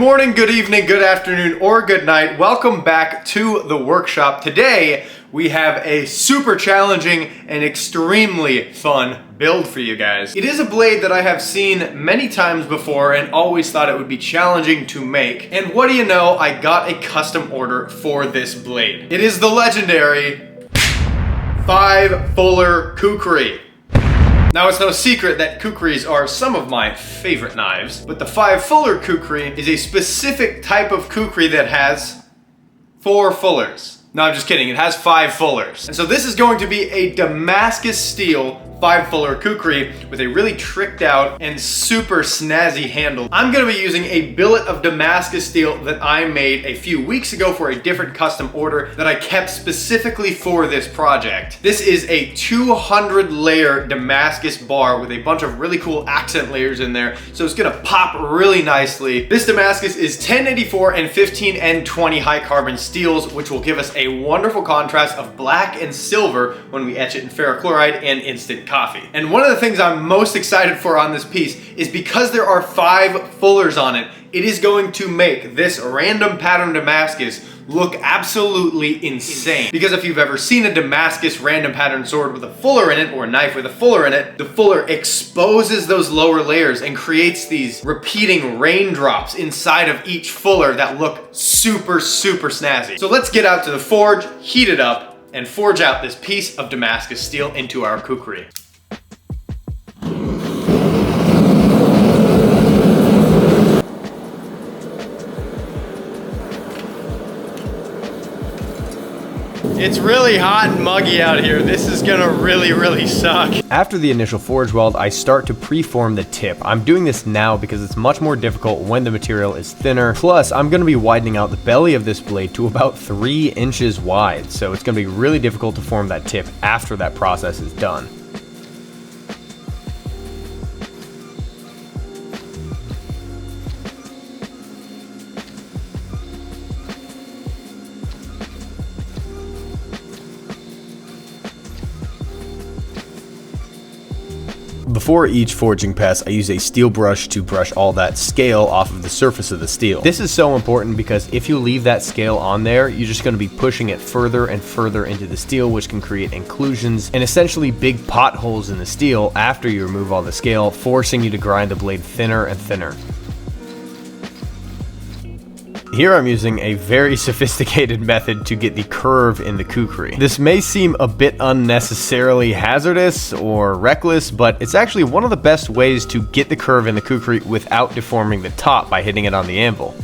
morning, good evening, good afternoon, or good night. Welcome back to the workshop. Today, we have a super challenging and extremely fun build for you guys. It is a blade that I have seen many times before and always thought it would be challenging to make. And what do you know, I got a custom order for this blade. It is the legendary 5-fuller Kukri. Now, it's no secret that Kukris are some of my favorite knives, but the 5-fuller Kukri is a specific type of Kukri that has 4 fullers. No, I'm just kidding, it has 5 fullers. And so this is going to be a Damascus steel 5-fuller Kukri with a really tricked out and super snazzy handle. I'm gonna be using a billet of Damascus steel that I made a few weeks ago for a different custom order that I kept specifically for this project. This is a 200 layer Damascus bar with a bunch of really cool accent layers in there, so it's gonna pop really nicely. This Damascus is 1084 and 15N20 high carbon steels, which will give us a wonderful contrast of black and silver when we etch it in ferrochloride and instant coffee. And one of the things I'm most excited for on this piece is because there are 5 fullers on it, it is going to make this random pattern Damascus look absolutely insane. Because if you've ever seen a Damascus random pattern sword with a fuller in it, or a knife with a fuller in it, the fuller exposes those lower layers and creates these repeating raindrops inside of each fuller that look super, super snazzy. So let's get out to the forge, heat it up, and forge out this piece of Damascus steel into our Kukri. It's really hot and muggy out here. This is gonna really suck. After the initial forge weld, I start to preform the tip. I'm doing this now because it's much more difficult when the material is thinner. Plus, I'm gonna be widening out the belly of this blade to about 3 inches wide. So it's gonna be really difficult to form that tip after that process is done. Before each forging pass, I use a steel brush to brush all that scale off of the surface of the steel. This is so important because if you leave that scale on there, you're just going to be pushing it further and further into the steel, which can create inclusions and essentially big potholes in the steel after you remove all the scale, forcing you to grind the blade thinner and thinner. Here I'm using a very sophisticated method to get the curve in the Kukri. This may seem a bit unnecessarily hazardous or reckless, but it's actually one of the best ways to get the curve in the Kukri without deforming the top by hitting it on the anvil.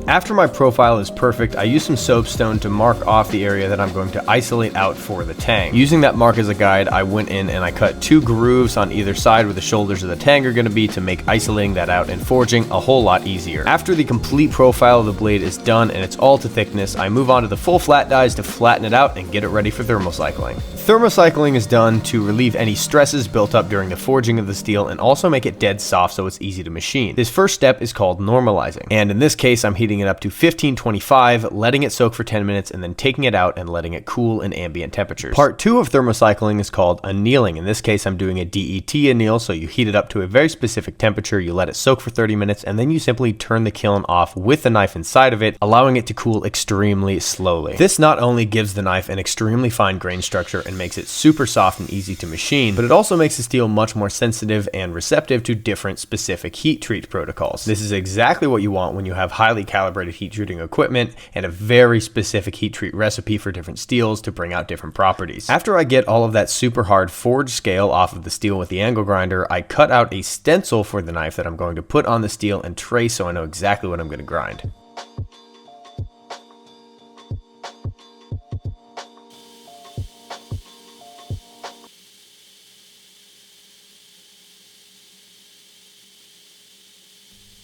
After my profile is perfect, I use some soapstone to mark off the area that I'm going to isolate out for the tang. Using that mark as a guide, I went in and I cut 2 grooves on either side where the shoulders of the tang are going to be to make isolating that out and forging a whole lot easier. After the complete profile of the blade is done and it's all to thickness, I move on to the full flat dies to flatten it out and get it ready for thermocycling. Thermocycling is done to relieve any stresses built up during the forging of the steel and also make it dead soft so it's easy to machine. This first step is called normalizing, and in this case I'm heating it up to 1525, letting it soak for 10 minutes and then taking it out and letting it cool in ambient temperatures. Part 2 of thermocycling is called annealing. In this case I'm doing a DET anneal, so you heat it up to a very specific temperature, you let it soak for 30 minutes, and then you simply turn the kiln off with the knife inside of it, allowing it to cool extremely slowly. This not only gives the knife an extremely fine grain structure and makes it super soft and easy to machine, but it also makes the steel much more sensitive and receptive to different specific heat treat protocols. This is exactly what you want when you have highly calibrated heat treating equipment and a very specific heat treat recipe for different steels to bring out different properties. After I get all of that super hard forged scale off of the steel with the angle grinder, I cut out a stencil for the knife that I'm going to put on the steel and trace so I know exactly what I'm going to grind.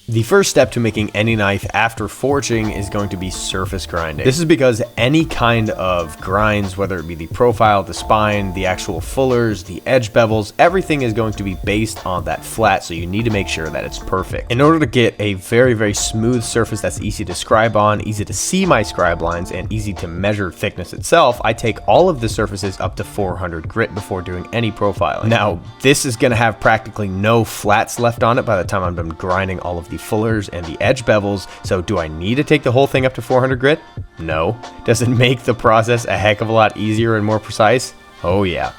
The first step to making any knife after forging is going to be surface grinding. This is because any kind of grinds, whether it be the profile, the spine, the actual fullers, the edge bevels, everything is going to be based on that flat, so you need to make sure that it's perfect. In order to get a very, very smooth surface that's easy to scribe on, easy to see my scribe lines, and easy to measure thickness itself, I take all of the surfaces up to 400 grit before doing any profiling. Now, this is going to have practically no flats left on it by the time I'm done grinding all of the fullers and the edge bevels. So do I need to take the whole thing up to 400 grit? No. Does it make the process a heck of a lot easier and more precise? Oh yeah.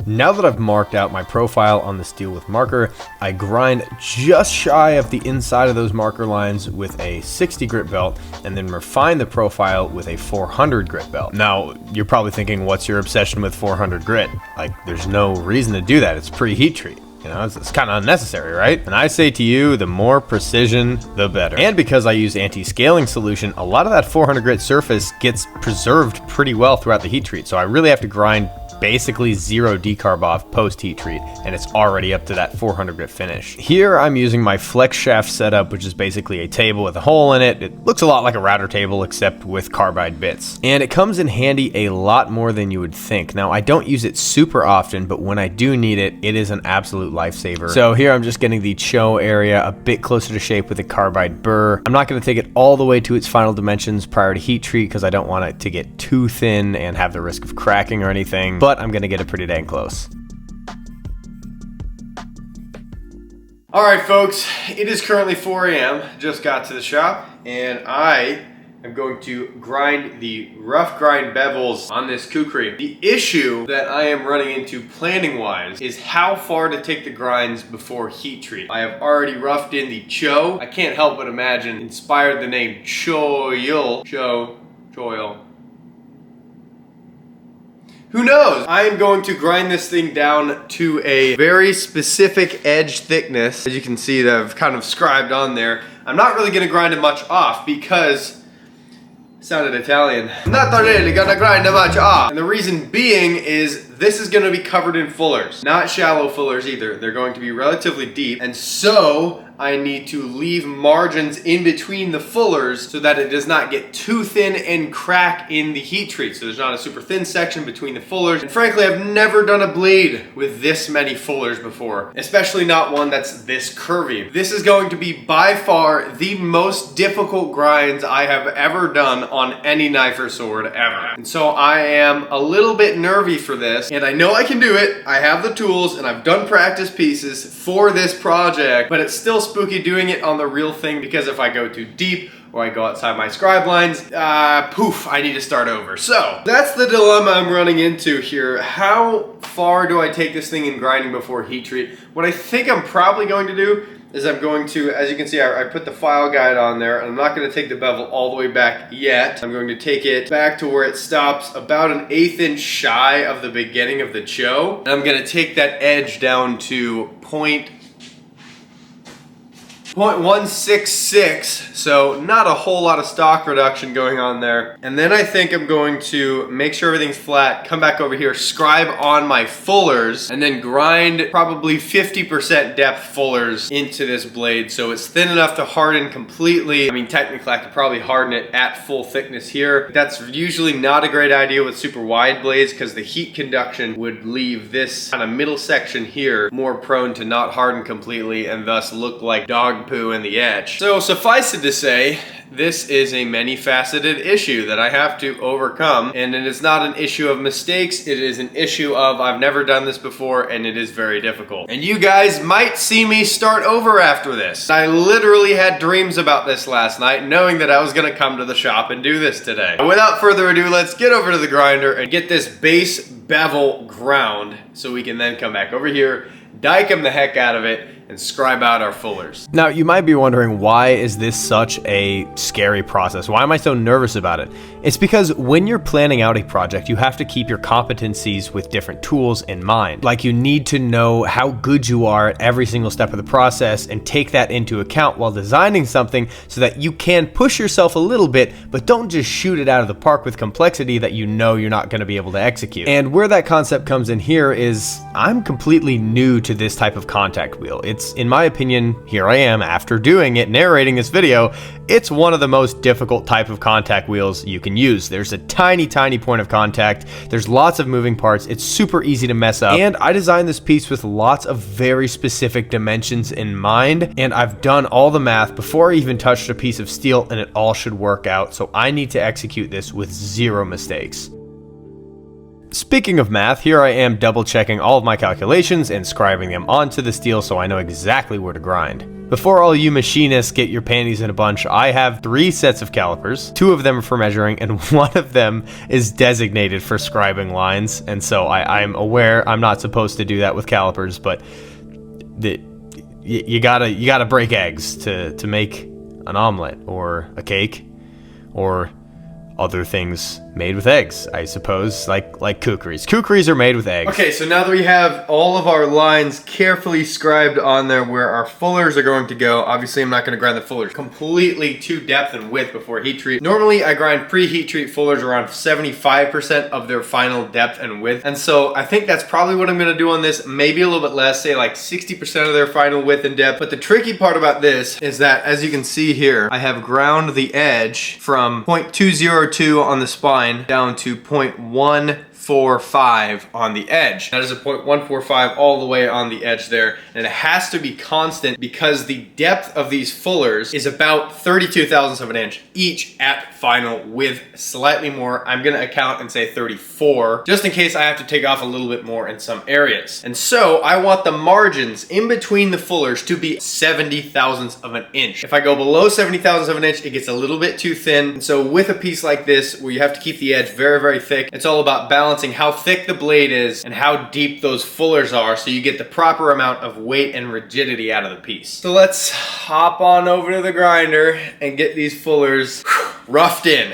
Now that I've marked out my profile on the steel with marker, I grind just shy of the inside of those marker lines with a 60 grit belt and then refine the profile with a 400 grit belt. Now, you're probably thinking, what's your obsession with 400 grit? Like, there's no reason to do that. It's pre-heat treat. You know, it's kind of unnecessary, right? And I say to you, the more precision, the better. And because I use anti-scaling solution, a lot of that 400 grit surface gets preserved pretty well throughout the heat treat. So I really have to grind basically 0 decarb off post heat treat, and it's already up to that 400 grit finish. Here I'm using my flex shaft setup, which is basically a table with a hole in it. It looks a lot like a router table except with carbide bits, and it comes in handy a lot more than you would think. Now, I don't use it super often, but when I do need it, it is an absolute lifesaver. So here I'm just getting the choe area a bit closer to shape with a carbide burr. I'm not going to take it all the way to its final dimensions prior to heat treat because I don't want it to get too thin and have the risk of cracking or anything, but I'm gonna get it pretty dang close. All right, folks, it is currently 4 a.m. Just got to the shop, and I am going to grind the rough grind bevels on this Kukri. The issue that I am running into planning-wise is how far to take the grinds before heat treat. I have already roughed in the choe. I can't help but imagine inspired the name choil. Who knows? I am going to grind this thing down to a very specific edge thickness. As you can see, that I've kind of scribed on there. I'm not really gonna grind it much off because, sounded Italian. I'm not really gonna grind it much off. And the reason being is this is gonna be covered in fullers. Not shallow fullers either. They're going to be relatively deep. And so I need to leave margins in between the fullers so that it does not get too thin and crack in the heat treat. So there's not a super thin section between the fullers. And frankly, I've never done a blade with this many fullers before, especially not one that's this curvy. This is going to be by far the most difficult grinds I have ever done on any knife or sword ever. And so I am a little bit nervy for this, and I know I can do it. I have the tools and I've done practice pieces for this project, but it's still spooky doing it on the real thing because if I go too deep or I go outside my scribe lines, poof, I need to start over. So that's the dilemma I'm running into here. How far do I take this thing in grinding before heat treat? What I think I'm probably going to do is I'm going to, as you can see, I put the file guide on there, and I'm not going to take the bevel all the way back yet. I'm going to take it back to where it stops about an 1/8 inch shy of the beginning of the choe. And I'm going to take that edge down to 0.166, so not a whole lot of stock reduction going on there. And then I think I'm going to make sure everything's flat, come back over here, scribe on my fullers, and then grind probably 50% depth fullers into this blade so it's thin enough to harden completely. I mean, technically I could probably harden it at full thickness here. That's usually not a great idea with super wide blades because the heat conduction would leave this kind of middle section here more prone to not harden completely and thus look like dog poo in the edge. So suffice it to say, this is a many-faceted issue that I have to overcome, and it is not an issue of mistakes, it is an issue of I've never done this before and it is very difficult. And you guys might see me start over after this. I literally had dreams about this last night, knowing that I was gonna come to the shop and do this today. Without further ado, let's get over to the grinder and get this base bevel ground so we can then come back over here, dike-em the heck out of it, and scribe out our fullers. Now, you might be wondering, why is this such a scary process? Why am I so nervous about it? It's because when you're planning out a project, you have to keep your competencies with different tools in mind. Like, you need to know how good you are at every single step of the process and take that into account while designing something so that you can push yourself a little bit, but don't just shoot it out of the park with complexity that you know you're not going to be able to execute. And where that concept comes in here is I'm completely new to this type of contact wheel. It's, in my opinion, here I am after doing it, narrating this video, it's one of the most difficult type of contact wheels you can use. There's a tiny point of contact, there's lots of moving parts, it's super easy to mess up, and I designed this piece with lots of very specific dimensions in mind, and I've done all the math before I even touched a piece of steel, and it all should work out, so I need to execute this with zero mistakes. Speaking of math, here I am double checking all of my calculations and scribing them onto the steel so I know exactly where to grind. Before all you machinists get your panties in a bunch, I have 3 sets of calipers. 2 of them are for measuring, and 1 of them is designated for scribing lines. And so I'm aware I'm not supposed to do that with calipers, but you gotta break eggs to make an omelet or a cake or other things made with eggs, I suppose, like kukris. Kukris are made with eggs. Okay, so now that we have all of our lines carefully scribed on there where our fullers are going to go, obviously I'm not going to grind the fullers completely to depth and width before heat treat. Normally I grind pre-heat treat fullers around 75% of their final depth and width, and so I think that's probably what I'm going to do on this, maybe a little bit less, say like 60% of their final width and depth. But the tricky part about this is that, as you can see here, I have ground the edge from 0.202 on the spine down to 0.145 on the edge. That is a 0.145 all the way on the edge there, and it has to be constant because the depth of these fullers is about 32 thousandths of an inch each at final, with slightly more. I'm gonna account and say 34, just in case I have to take off a little bit more in some areas. And so I want the margins in between the fullers to be 70 thousandths of an inch. If I go below 70 thousandths of an inch, it gets a little bit too thin. And so with a piece like this, where you have to keep the edge very thick, it's all about balancing how thick the blade is and how deep those fullers are so you get the proper amount of weight and rigidity out of the piece. So let's hop on over to the grinder and get these fullers roughed in.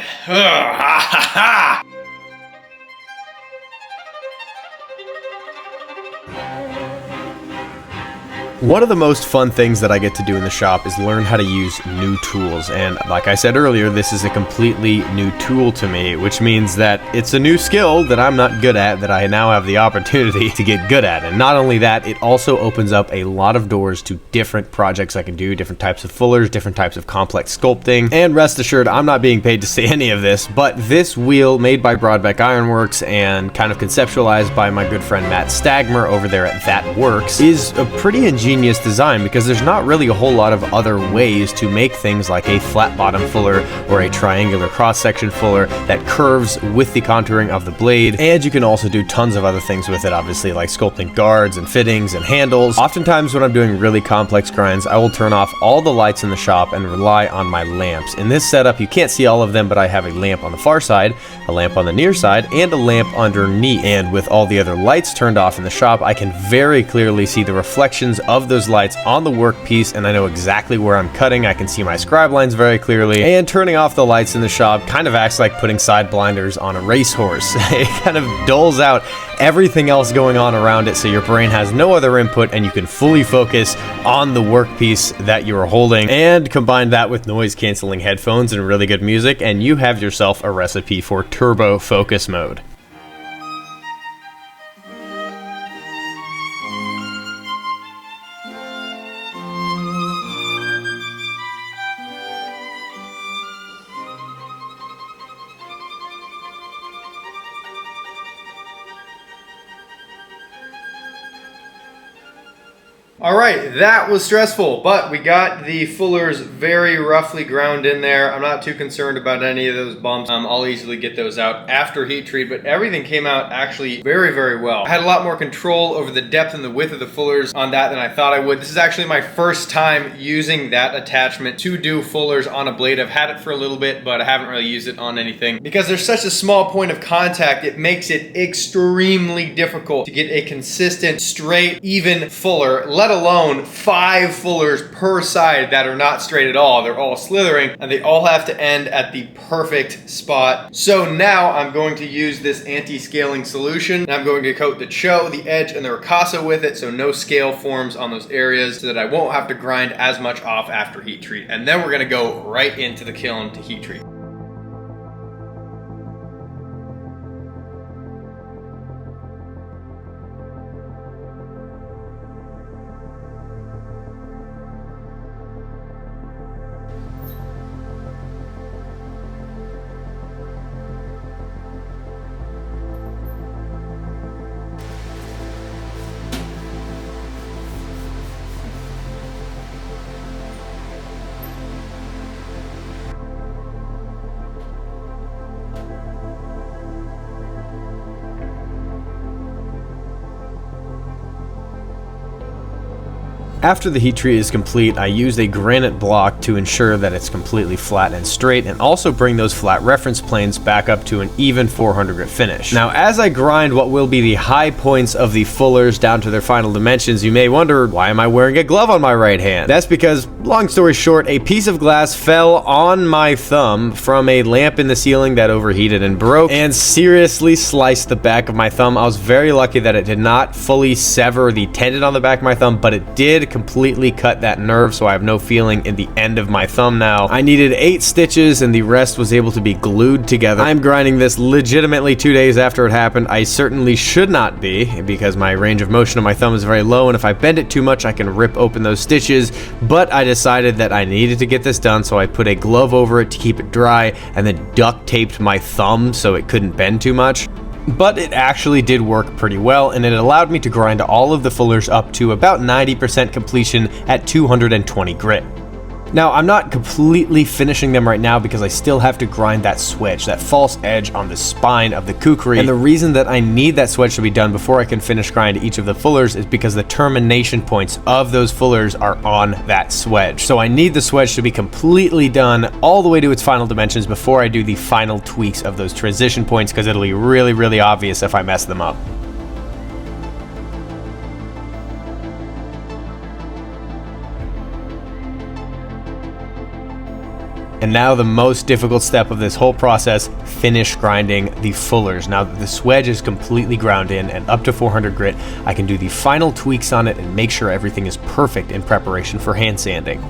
One of the most fun things that I get to do in the shop is learn how to use new tools, and like I said earlier, this is a completely new tool to me, which means that it's a new skill that I'm not good at that I now have the opportunity to get good at. And not only that, it also opens up a lot of doors to different projects I can do, different types of fullers, different types of complex sculpting. And rest assured, I'm not being paid to say any of this, but this wheel, made by Broadbeck Ironworks and kind of conceptualized by my good friend Matt Stagmer over there at That Works, is a pretty ingenious design because there's not really a whole lot of other ways to make things like a flat bottom fuller or a triangular cross-section fuller that curves with the contouring of the blade. And you can also do tons of other things with it, obviously, like sculpting guards and fittings and handles. Oftentimes when I'm doing really complex grinds, I will turn off all the lights in the shop and rely on my lamps. In this setup, you can't see all of them, but I have a lamp on the far side, a lamp on the near side, and a lamp underneath. And with all the other lights turned off in the shop, I can very clearly see the reflections of those lights on the workpiece, and I know exactly where I'm cutting. I can see my scribe lines very clearly, and turning off the lights in the shop kind of acts like putting side blinders on a racehorse. It kind of dulls out everything else going on around it so your brain has no other input and you can fully focus on the workpiece that you're holding. And combine that with noise canceling headphones and really good music, and you have yourself a recipe for turbo focus mode. Alright, that was stressful, but we got the fullers very roughly ground in there. I'm not too concerned about any of those bumps. I'll easily get those out after heat treat, but everything came out actually very well. I had a lot more control over the depth and the width of the fullers on that than I thought I would. This is actually my first time using that attachment to do fullers on a blade. I've had it for a little bit, but I haven't really used it on anything. Because there's such a small point of contact, it makes it extremely difficult to get a consistent, straight, even fuller, let let alone 5 fullers per side that are not straight at all. They're all slithering, and they all have to end at the perfect spot. So now I'm going to use this anti-scaling solution, and I'm going to coat the cho, the edge, and the ricasso with it so no scale forms on those areas, so that I won't have to grind as much off after heat treat. And then we're gonna go right into the kiln to heat treat. After the heat treat is complete, I used a granite block to ensure that it's completely flat and straight, and also bring those flat reference planes back up to an even 400 grit finish. Now, as I grind what will be the high points of the fullers down to their final dimensions, you may wonder, why am I wearing a glove on my right hand? That's because, long story short, a piece of glass fell on my thumb from a lamp in the ceiling that overheated and broke, and seriously sliced the back of my thumb. I was very lucky that it did not fully sever the tendon on the back of my thumb, but it did completely cut that nerve, so I have no feeling in the end of my thumb now. I needed 8 stitches and the rest was able to be glued together. I'm grinding this legitimately 2 days after it happened. I certainly should not be, because my range of motion of my thumb is very low, and if I bend it too much I can rip open those stitches, but I decided that I needed to get this done, so I put a glove over it to keep it dry and then duct taped my thumb so it couldn't bend too much. But it actually did work pretty well, and it allowed me to grind all of the fullers up to about 90% completion at 220 grit. Now, I'm not completely finishing them right now because I still have to grind that swedge, that false edge on the spine of the kukri. And the reason that I need that swedge to be done before I can finish grind each of the fullers is because the termination points of those fullers are on that swedge. So I need the swedge to be completely done all the way to its final dimensions before I do the final tweaks of those transition points, because it'll be really, really obvious if I mess them up. And now the most difficult step of this whole process, finish grinding the fullers. Now that the swedge is completely ground in and up to 400 grit, I can do the final tweaks on it and make sure everything is perfect in preparation for hand sanding.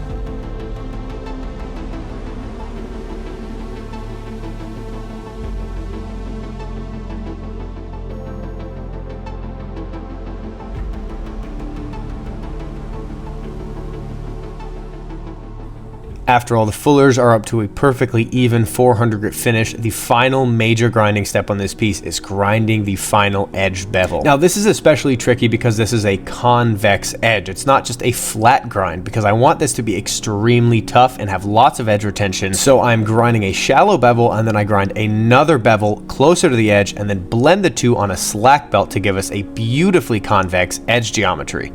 After all the fullers are up to a perfectly even 400 grit finish, the final major grinding step on this piece is grinding the final edge bevel. Now this is especially tricky because this is a convex edge. It's not just a flat grind, because I want this to be extremely tough and have lots of edge retention. So I'm grinding a shallow bevel, and then I grind another bevel closer to the edge, and then blend the two on a slack belt to give us a beautifully convex edge geometry.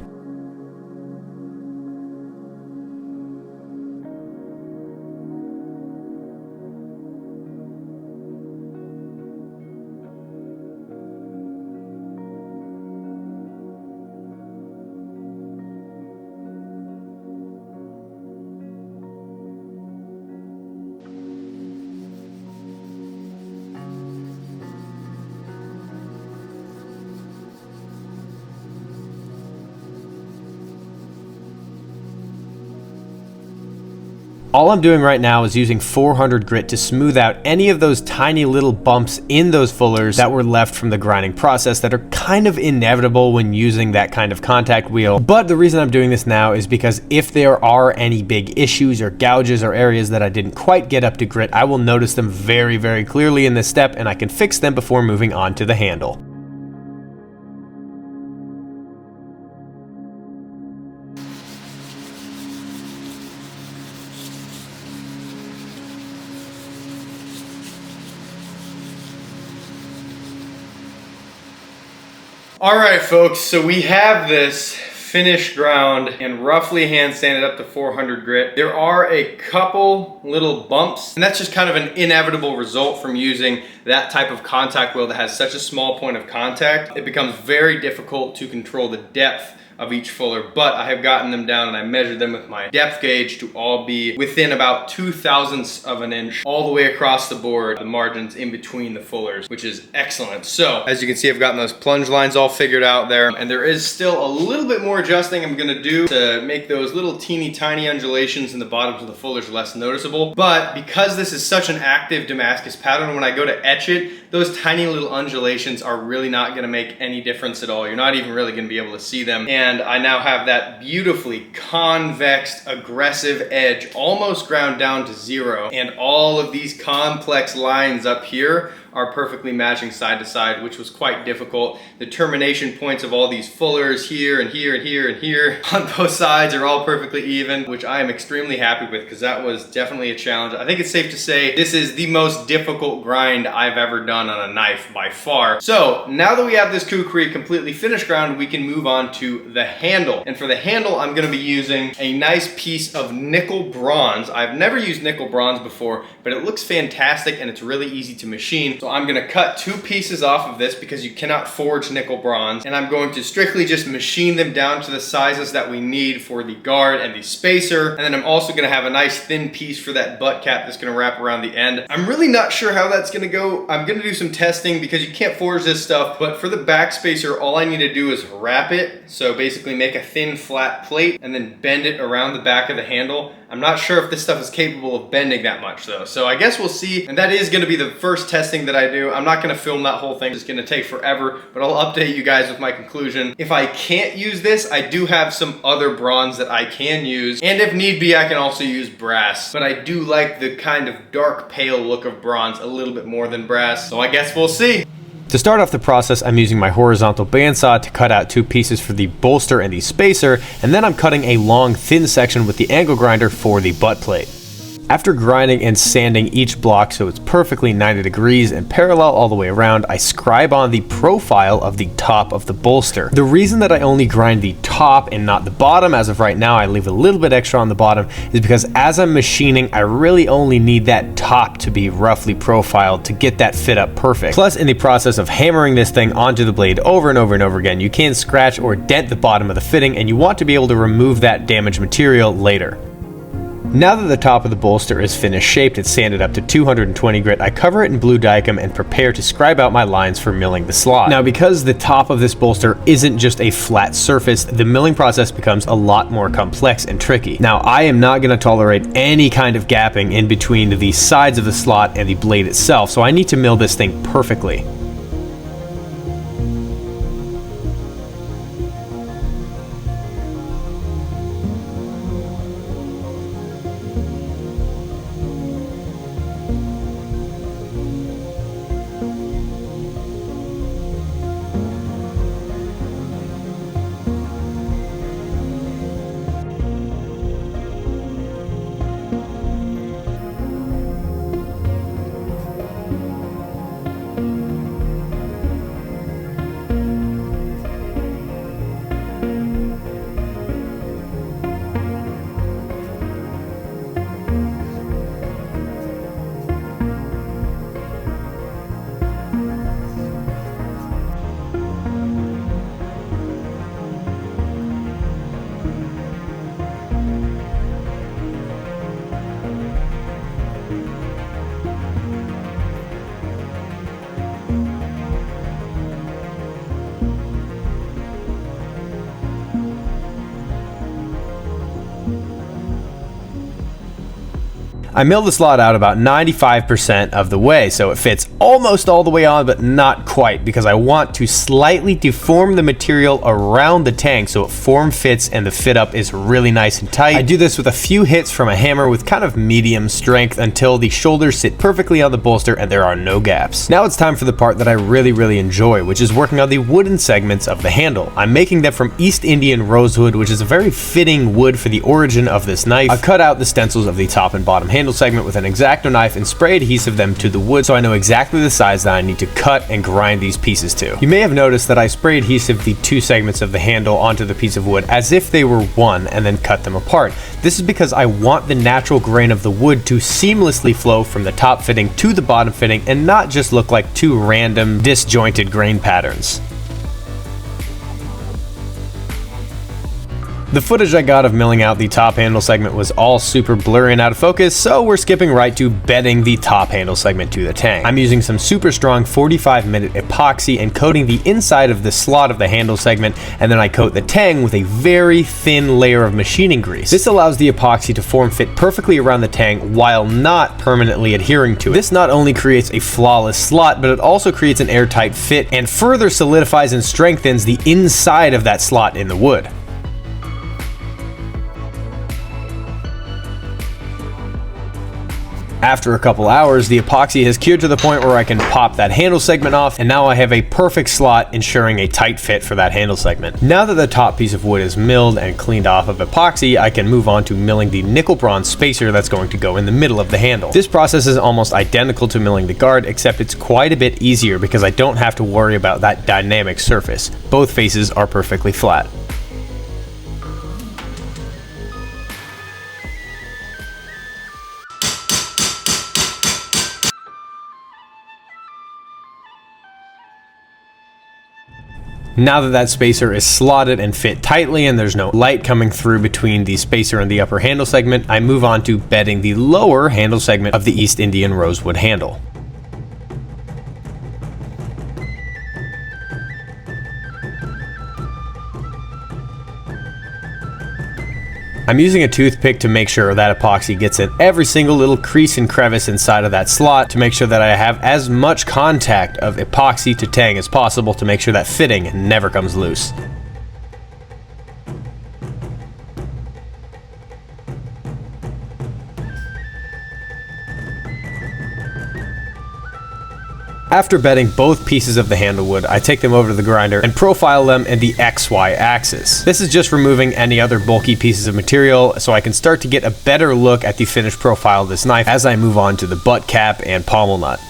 All I'm doing right now is using 400 grit to smooth out any of those tiny little bumps in those fullers that were left from the grinding process that are kind of inevitable when using that kind of contact wheel. But the reason I'm doing this now is because if there are any big issues or gouges or areas that I didn't quite get up to grit, I will notice them very, very clearly in this step, and I can fix them before moving on to the handle. All right, folks, so we have this finished ground and roughly hand sanded up to 400 grit. There are a couple little bumps, and that's just kind of an inevitable result from using that type of contact wheel that has such a small point of contact. It becomes very difficult to control the depth of each fuller, but I have gotten them down and I measured them with my depth gauge to all be within about 2/1000ths of an inch all the way across the board, the margins in between the fullers, which is excellent. So as you can see, I've gotten those plunge lines all figured out there, and there is still a little bit more adjusting I'm gonna do to make those little teeny tiny undulations in the bottoms of the fullers less noticeable. But because this is such an active Damascus pattern, when I go to etch it, those tiny little undulations are really not gonna make any difference at all. You're not even really gonna be able to see them. And I now have that beautifully convex, aggressive edge almost ground down to 0. And all of these complex lines up here are perfectly matching side to side, which was quite difficult. The termination points of all these fullers here and here and here and here on both sides are all perfectly even, which I am extremely happy with because that was definitely a challenge. I think it's safe to say this is the most difficult grind I've ever done on a knife by far. So now that we have this kukri completely finished ground, we can move on to the handle. And for the handle, I'm gonna be using a nice piece of nickel bronze. I've never used nickel bronze before, but it looks fantastic and it's really easy to machine. So I'm gonna cut 2 pieces off of this because you cannot forge nickel bronze, and I'm going to strictly just machine them down to the sizes that we need for the guard and the spacer. And then I'm also gonna have a nice thin piece for that butt cap that's gonna wrap around the end. I'm really not sure how that's gonna go. I'm gonna do some testing because you can't forge this stuff, but for the back spacer, all I need to do is wrap it. So basically make a thin flat plate and then bend it around the back of the handle. I'm not sure if this stuff is capable of bending that much though. So I guess we'll see. And that is gonna be the first testing that I do. I'm not gonna film that whole thing. It's gonna take forever, but I'll update you guys with my conclusion. If I can't use this, I do have some other bronze that I can use. And if need be, I can also use brass. But I do like the kind of dark pale look of bronze a little bit more than brass. So I guess we'll see. To start off the process, I'm using my horizontal bandsaw to cut out 2 pieces for the bolster and the spacer, and then I'm cutting a long, thin section with the angle grinder for the butt plate. After grinding and sanding each block so it's perfectly 90 degrees and parallel all the way around, I scribe on the profile of the top of the bolster. The reason that I only grind the top and not the bottom, as of right now I leave a little bit extra on the bottom, is because as I'm machining, I really only need that top to be roughly profiled to get that fit up perfect. Plus, in the process of hammering this thing onto the blade over and over and over again, you can scratch or dent the bottom of the fitting, and you want to be able to remove that damaged material later. Now that the top of the bolster is finished shaped and sanded up to 220 grit, I cover it in blue Dicam and prepare to scribe out my lines for milling the slot. Now, because the top of this bolster isn't just a flat surface, the milling process becomes a lot more complex and tricky. Now, I am not going to tolerate any kind of gapping in between the sides of the slot and the blade itself, so I need to mill this thing perfectly. I milled the slot out about 95% of the way, so it fits almost all the way on, but not quite, because I want to slightly deform the material around the tank so it form fits and the fit up is really nice and tight. I do this with a few hits from a hammer with kind of medium strength until the shoulders sit perfectly on the bolster and there are no gaps. Now it's time for the part that I really enjoy, which is working on the wooden segments of the handle. I'm making them from East Indian rosewood, which is a very fitting wood for the origin of this knife. I've cut out the stencils of the top and bottom handle segment with an X-Acto knife and spray adhesive them to the wood so I know exactly the size that I need to cut and grind these pieces to. You may have noticed that I spray adhesive the 2 segments of the handle onto the piece of wood as if they were one and then cut them apart. This is because I want the natural grain of the wood to seamlessly flow from the top fitting to the bottom fitting and not just look like 2 random disjointed grain patterns. The footage I got of milling out the top handle segment was all super blurry and out of focus, so we're skipping right to bedding the top handle segment to the tang. I'm using some super strong 45-minute epoxy and coating the inside of the slot of the handle segment, and then I coat the tang with a very thin layer of machining grease. This allows the epoxy to form fit perfectly around the tang while not permanently adhering to it. This not only creates a flawless slot, but it also creates an airtight fit and further solidifies and strengthens the inside of that slot in the wood. After a couple hours, the epoxy has cured to the point where I can pop that handle segment off, and now I have a perfect slot ensuring a tight fit for that handle segment. Now that the top piece of wood is milled and cleaned off of epoxy, I can move on to milling the nickel bronze spacer that's going to go in the middle of the handle. This process is almost identical to milling the guard, except it's quite a bit easier because I don't have to worry about that dynamic surface. Both faces are perfectly flat. Now that that spacer is slotted and fit tightly and there's no light coming through between the spacer and the upper handle segment, I move on to bedding the lower handle segment of the East Indian rosewood handle. I'm using a toothpick to make sure that epoxy gets in every single little crease and crevice inside of that slot to make sure that I have as much contact of epoxy to tang as possible to make sure that fitting never comes loose. After bedding both pieces of the handle wood, I take them over to the grinder and profile them in the XY axis. This is just removing any other bulky pieces of material so I can start to get a better look at the finished profile of this knife as I move on to the butt cap and pommel nut.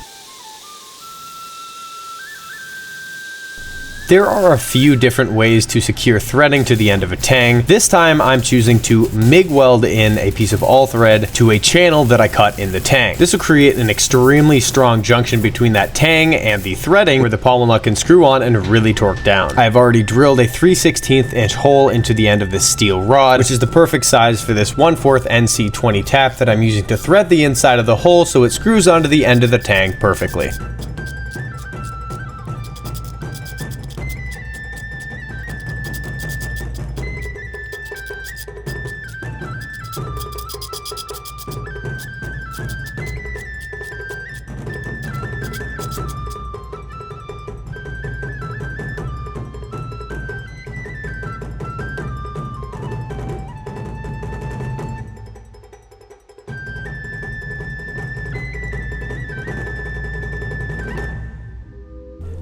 There are a few different ways to secure threading to the end of a tang. This time I'm choosing to MIG weld in a piece of all thread to a channel that I cut in the tang. This will create an extremely strong junction between that tang and the threading where the pommel nut can screw on and really torque down. I have already drilled a 3/16 inch hole into the end of this steel rod, which is the perfect size for this 1/4 NC20 tap that I'm using to thread the inside of the hole so it screws onto the end of the tang perfectly.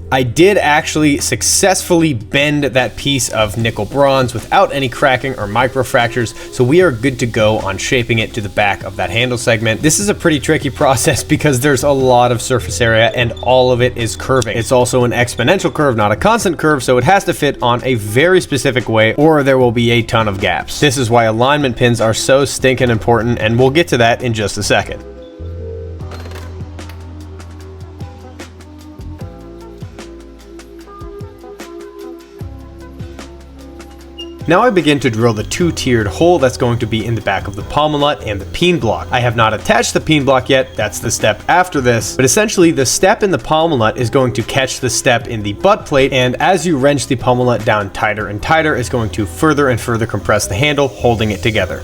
I did actually successfully bend that piece of nickel bronze without any cracking or micro fractures, so we are good to go on shaping it to the back of that handle segment. This is a pretty tricky process because there's a lot of surface area and all of it is curving. It's also an exponential curve, not a constant curve, so it has to fit on a very specific way or there will be a ton of gaps. This is why alignment pins are so stinking important, and we'll get to that in just a second. Now I begin to drill the two-tiered hole that's going to be in the back of the pommel nut and the peen block. I have not attached the peen block yet, that's the step after this, but essentially the step in the pommel nut is going to catch the step in the butt plate, and as you wrench the pommel nut down tighter and tighter, it's going to further and further compress the handle, holding it together.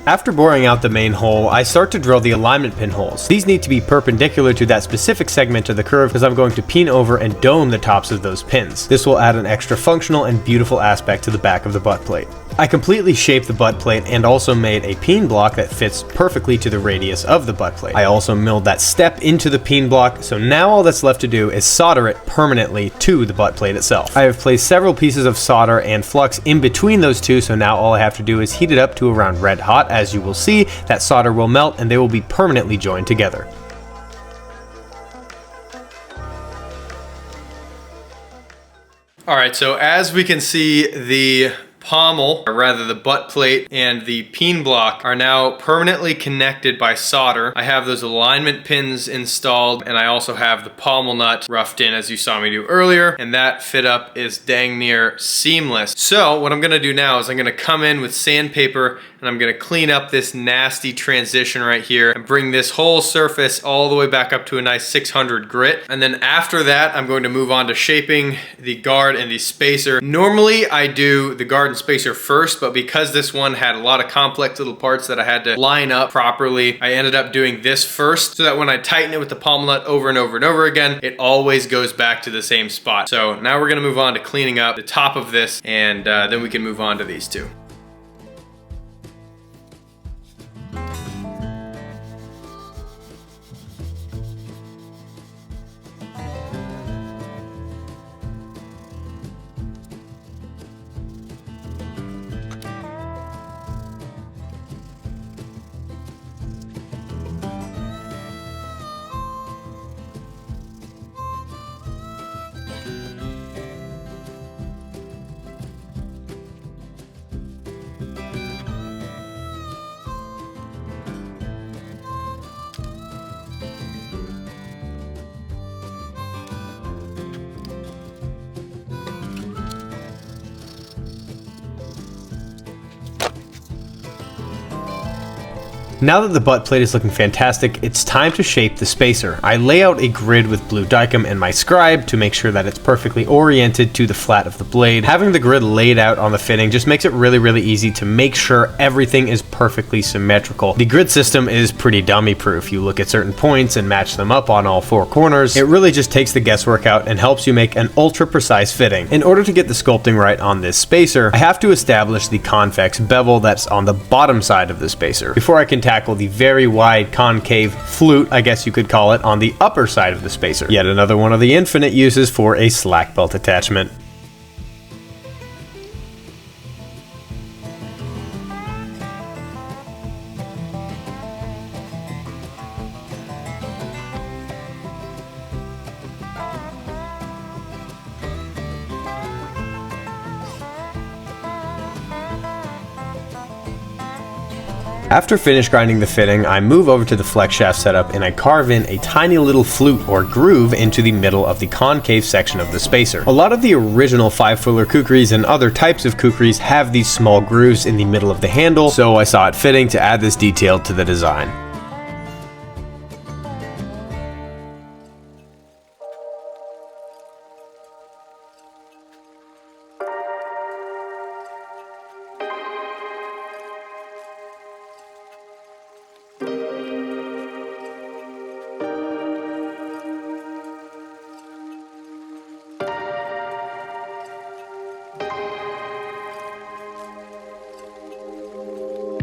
After boring out the main hole, I start to drill the alignment pin holes. These need to be perpendicular to that specific segment of the curve because I'm going to peen over and dome the tops of those pins. This will add an extra functional and beautiful aspect to the back of the butt plate. I completely shaped the butt plate and also made a peen block that fits perfectly to the radius of the butt plate. I also milled that step into the peen block, so now all that's left to do is solder it permanently to the butt plate itself. I have placed several pieces of solder and flux in between those two, so now all I have to do is heat it up to around red hot. As you will see, that solder will melt and they will be permanently joined together. Alright, so as we can see, the pommel, or rather the butt plate, and the peen block are now permanently connected by solder. I have those alignment pins installed, and I also have the pommel nut roughed in as you saw me do earlier, and that fit up is dang near seamless. So what I'm gonna do now is I'm gonna come in with sandpaper and I'm gonna clean up this nasty transition right here and bring this whole surface all the way back up to a nice 600 grit. And then after that, I'm going to move on to shaping the guard and the spacer. Normally I do the guard and spacer first, but because this one had a lot of complex little parts that I had to line up properly, I ended up doing this first so that when I tighten it with the pommel nut over and over and over again, it always goes back to the same spot. So now we're gonna move on to cleaning up the top of this, and then we can move on to these two. Now that the butt plate is looking fantastic, it's time to shape the spacer. I lay out a grid with blue Dykem and my scribe to make sure that it's perfectly oriented to the flat of the blade. Having the grid laid out on the fitting just makes it really easy to make sure everything is perfectly symmetrical. The grid system is pretty dummy proof. You look at certain points and match them up on all four corners. It really just takes the guesswork out and helps you make an ultra precise fitting. In order to get the sculpting right on this spacer, I have to establish the convex bevel that's on the bottom side of the spacer before I can tackle the very wide concave flute, I guess you could call it, on the upper side of the spacer. Yet another one of the infinite uses for a slack belt attachment. After finish grinding the fitting, I move over to the flex shaft setup and I carve in a tiny little flute or groove into the middle of the concave section of the spacer. A lot of the original 5-fuller Kukris and other types of Kukris have these small grooves in the middle of the handle, so I saw it fitting to add this detail to the design.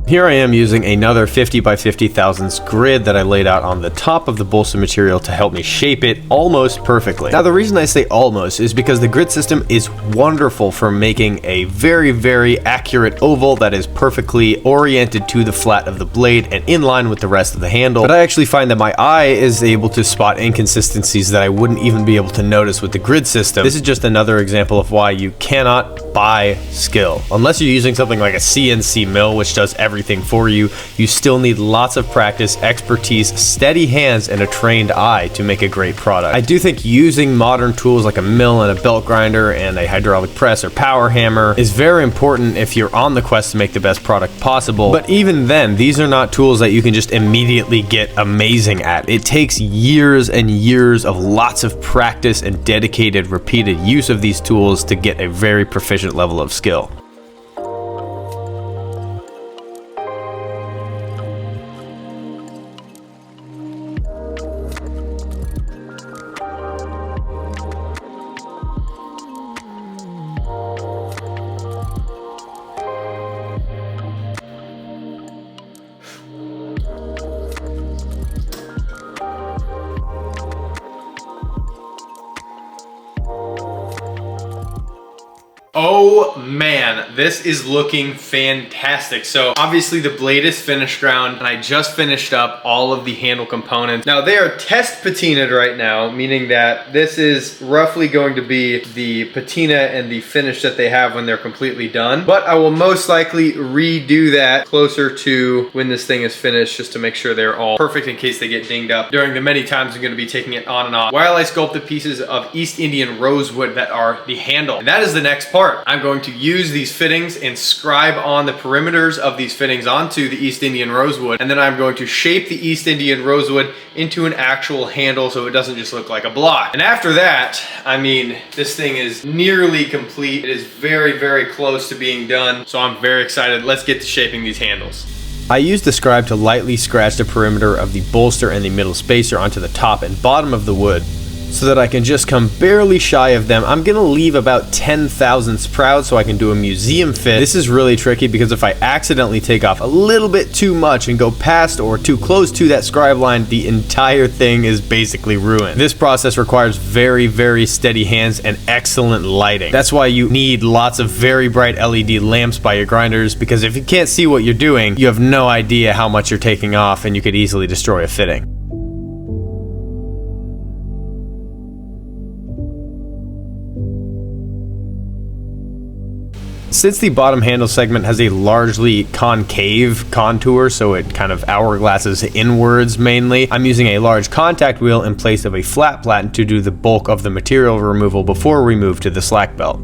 Here I am using another 50 by 50 thousandths grid that I laid out on the top of the balsa material to help me shape it almost perfectly. Now the reason I say almost is because the grid system is wonderful for making a very accurate oval that is perfectly oriented to the flat of the blade and in line with the rest of the handle. But I actually find that my eye is able to spot inconsistencies that I wouldn't even be able to notice with the grid system. This is just another example of why you cannot buy skill. Unless you're using something like a CNC mill, which does everything for you, you still need lots of practice, expertise, steady hands, and a trained eye to make a great product. I do think using modern tools like a mill and a belt grinder and a hydraulic press or power hammer is very important if you're on the quest to make the best product possible. But even then, these are not tools that you can just immediately get amazing at. It takes years and years of lots of practice and dedicated, repeated use of these tools to get a very proficient level of skill. Oh Oh man, this is looking fantastic. So obviously the blade is finished ground and I just finished up all of the handle components. Now they are test patinaed right now, meaning that this is roughly going to be the patina and the finish that they have when they're completely done. But I will most likely redo that closer to when this thing is finished, just to make sure they're all perfect in case they get dinged up during the many times I'm going to be taking it on and off while I sculpt the pieces of East Indian rosewood that are the handle. And that is the next part. I'm going to use these fittings and scribe on the perimeters of these fittings onto the East Indian rosewood, and then I'm going to shape the East Indian rosewood into an actual handle so it doesn't just look like a block. And after that, I mean, this thing is nearly complete. It is very, very close to being done, so I'm very excited. Let's get to shaping these handles. I used the scribe to lightly scratch the perimeter of the bolster and the middle spacer onto the top and bottom of the wood, so that I can just come barely shy of them. I'm gonna leave about 10 thousandths proud so I can do a museum fit. This is really tricky because if I accidentally take off a little bit too much and go past or too close to that scribe line, the entire thing is basically ruined. This process requires very, very steady hands and excellent lighting. That's why you need lots of very bright LED lamps by your grinders, because if you can't see what you're doing, you have no idea how much you're taking off and you could easily destroy a fitting. Since the bottom handle segment has a largely concave contour, so it kind of hourglasses inwards mainly, I'm using a large contact wheel in place of a flat platen to do the bulk of the material removal before we move to the slack belt.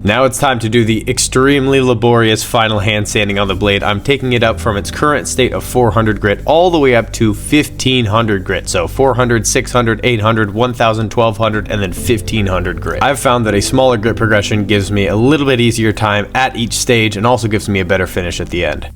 Now it's time to do the extremely laborious final hand sanding on the blade. I'm taking it up from its current state of 400 grit all the way up to 1500 grit. So 400, 600, 800, 1000, 1200, and then 1500 grit. I've found that a smaller grit progression gives me a little bit easier time at each stage and also gives me a better finish at the end.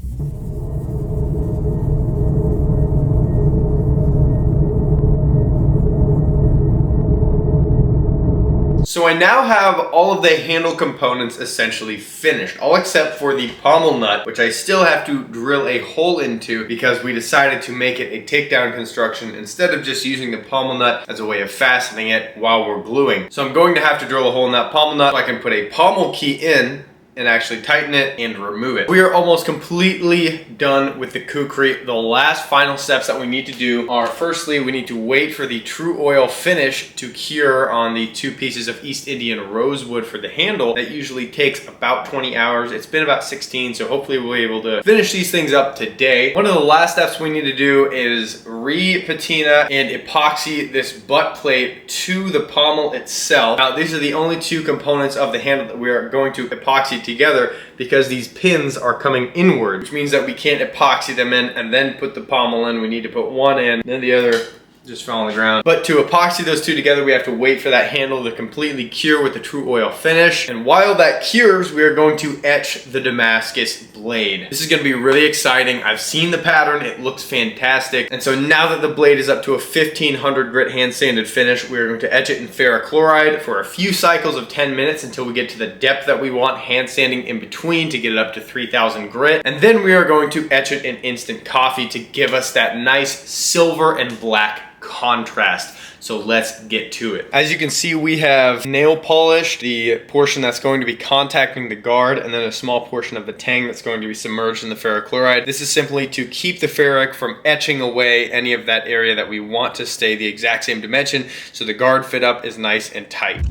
So I now have all of the handle components essentially finished, all except for the pommel nut, which I still have to drill a hole into because we decided to make it a takedown construction instead of just using the pommel nut as a way of fastening it while we're gluing. So I'm going to have to drill a hole in that pommel nut so I can put a pommel key in and actually tighten it and remove it. We are almost completely done with the Kukri. The last final steps that we need to do are, firstly, we need to wait for the true oil finish to cure on the two pieces of East Indian rosewood for the handle. That usually takes about 20 hours. It's been about 16, so hopefully we'll be able to finish these things up today. One of the last steps we need to do is re-patina and epoxy this butt plate to the pommel itself. Now, these are the only two components of the handle that we are going to epoxy together because these pins are coming inward, which means that we can't epoxy them in and then put the pommel in. We need to put one in, then the other just fell on the ground. But to epoxy those two together, we have to wait for that handle to completely cure with the true oil finish. And while that cures, we are going to etch the Damascus blade. This is going to be really exciting. I've seen the pattern. It looks fantastic. And so now that the blade is up to a 1500 grit hand sanded finish, we're going to etch it in ferrochloride for a few cycles of 10 minutes until we get to the depth that we want, hand sanding in between to get it up to 3000 grit. And then we are going to etch it in instant coffee to give us that nice silver and black contrast. So let's get to it. As you can see, we have nail polished the portion that's going to be contacting the guard, and then a small portion of the tang that's going to be submerged in the ferrochloride. This is simply to keep the ferric from etching away any of that area that we want to stay the exact same dimension, so the guard fit up is nice and tight.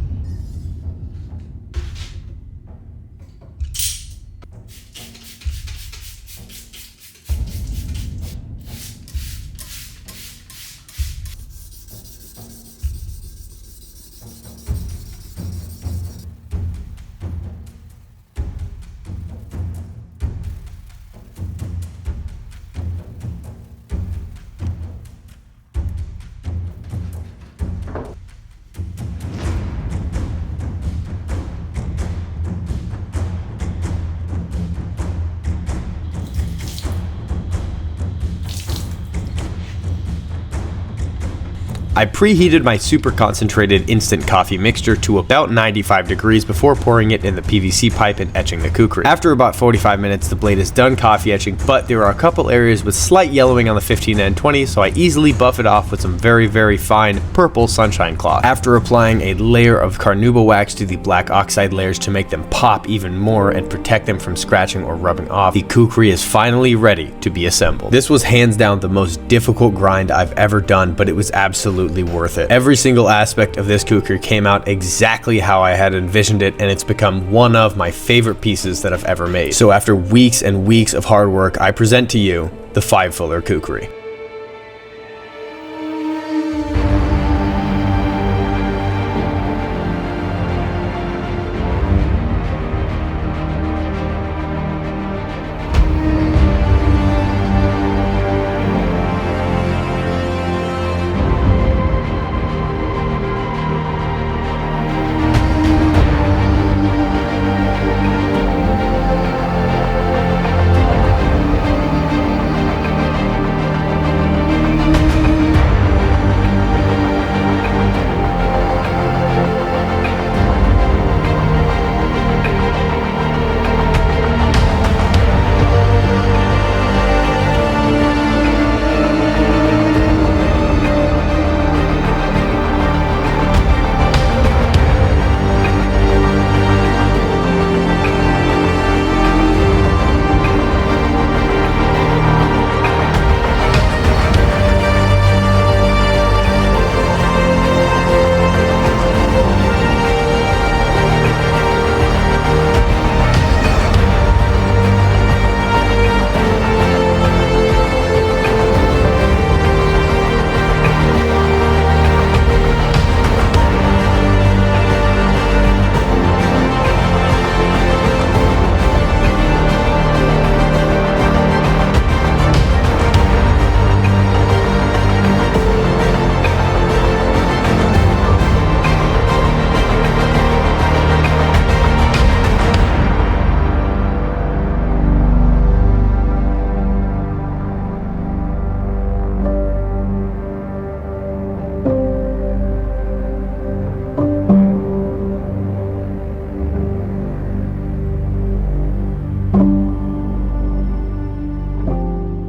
I preheated my super concentrated instant coffee mixture to about 95 degrees before pouring it in the PVC pipe and etching the kukri. After about 45 minutes, the blade is done coffee etching, but there are a couple areas with slight yellowing on the 15 and 20, so I easily buff it off with some very fine purple sunshine cloth. After applying a layer of carnauba wax to the black oxide layers to make them pop even more and protect them from scratching or rubbing off, the kukri is finally ready to be assembled. This was hands down the most difficult grind I've ever done, but it was absolutely worth it. Every single aspect of this kukri came out exactly how I had envisioned it, and it's become one of my favorite pieces that I've ever made. So after weeks and weeks of hard work, I present to you the 5-fuller kukri.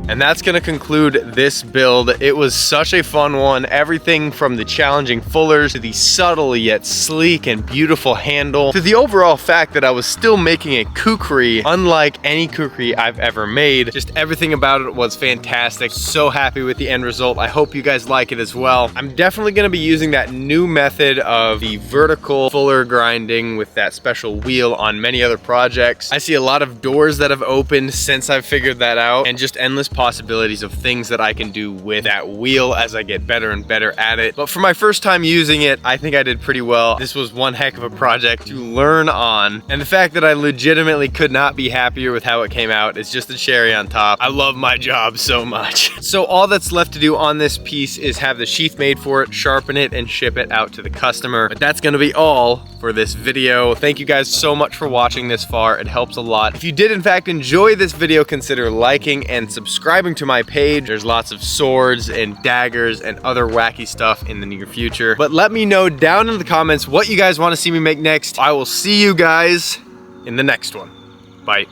And that's gonna conclude this build. It was such a fun one. Everything from the challenging fullers to the subtle yet sleek and beautiful handle to the overall fact that I was still making a kukri unlike any kukri I've ever made. Just everything about it was fantastic. So happy with the end result. I hope you guys like it as well. I'm definitely gonna be using that new method of the vertical fuller grinding with that special wheel on many other projects. I see a lot of doors that have opened since I've figured that out, and just endless possibilities of things that I can do with that wheel as I get better and better at it. But for my first time using it, I think I did pretty well. This was one heck of a project to learn on, and the fact that I legitimately could not be happier with how it came out is just the cherry on top. I love my job so much. So all that's left to do on this piece is have the sheath made for it, sharpen it, and ship it out to the customer. But that's gonna be all for this video. Thank you guys so much for watching this far. It helps a lot. If you did in fact enjoy this video, consider liking and subscribing to my page. There's lots of swords and daggers and other wacky stuff in the near future. But let me know down in the comments what you guys want to see me make next. I will see you guys in the next one. Bye.